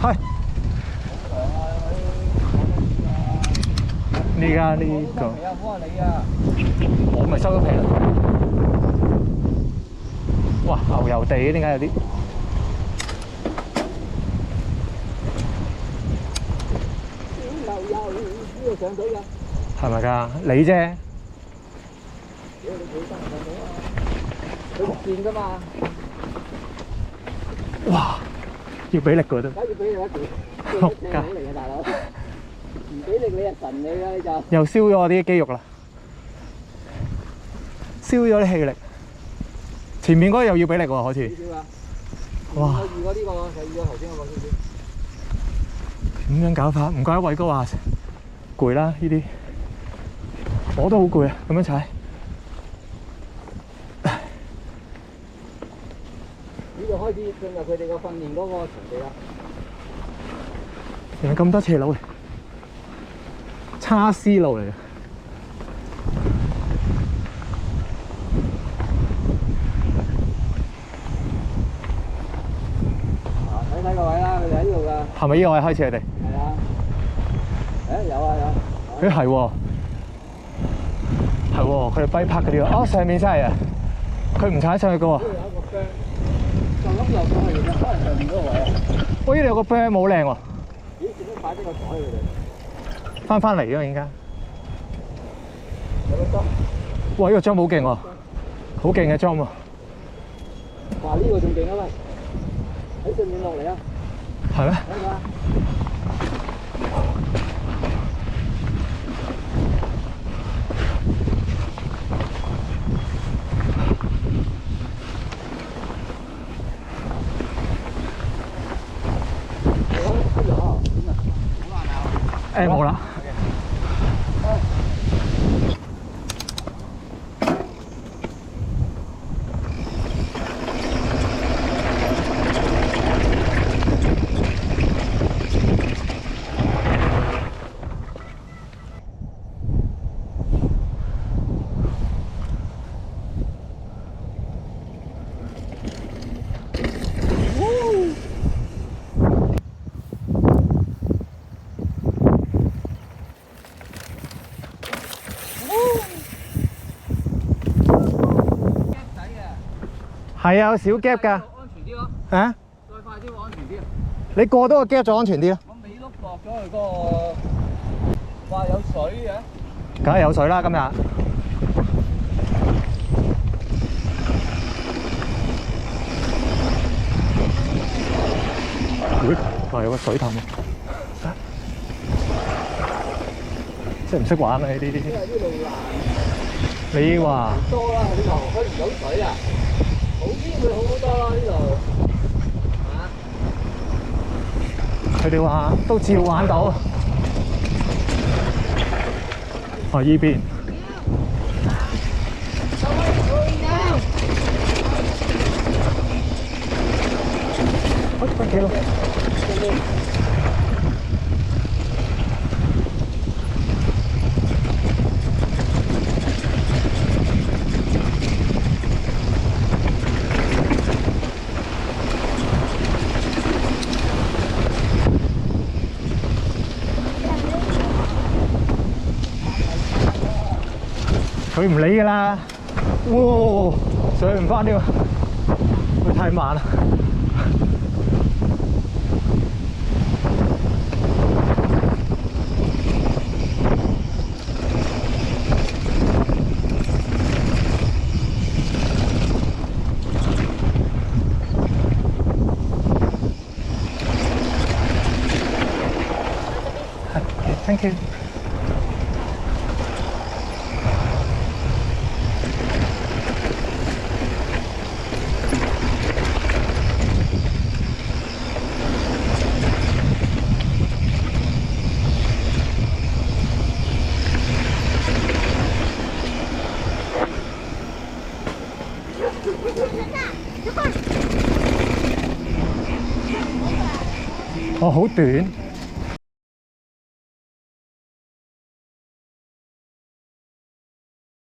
係。呢家呢個，我咪收咗皮啦。哇，牛油地點解有啲？牛油呢度上水㗎？係咪㗎？你啫。佢唔見㗎嘛？哇！要俾力㗎都。梗要俾你一條，好嚟嘅大佬。唔俾力你係神嚟㗎你就。又燒咗我啲肌肉啦，燒咗啲氣力。前面嗰個又要俾力喎，好似。哇！我預過呢個，就預過頭先嗰個少少。咁樣搞法，唔怪得偉哥話攰啦呢啲。我都好攰啊，咁樣踩。呢度開始進入佢哋個訓練嗰個場地啦。原來咁多斜路嚟，叉絲路嚟嘅。睇睇個位啦，佢哋喺呢度㗎。係咪呢個位開始佢哋？係啊。誒有啊有。誒係喎，係喎，佢哋跛拍嗰啲喎。哦，上面真係啊，佢唔踩上去嘅喎。呢度有一個箱，就咁落過去，其實可能上面嗰個位啊。喂，呢度有個 band 好靚喎。咦？點解擺咗個袋佢哋？翻嚟啊！而家。有個裝。哇！呢個裝好勁喎，好勁嘅裝喎。哇！呢個仲勁啊喂！喺上面落嚟啊！係咩？睇下。誒冇啦。係啊，有小 gap 㗎。安全啲咯。啊？再快啲會安全啲啊！你過多個 gap 就安全啲咯。我尾碌落咗去嗰個，哇有水嘅。梗係有水啦，今日。哇！有個水凼喎。識唔識玩啊？呢啲？因為啲路難。你話？多啦，呢度開唔到水啊！好啲會好好多啦，呢度。佢哋話都照玩到。哦，依邊。翻幾路？佢唔理㗎啦，哇！上唔翻添啊，佢太慢啦。Thank you。哦，好短。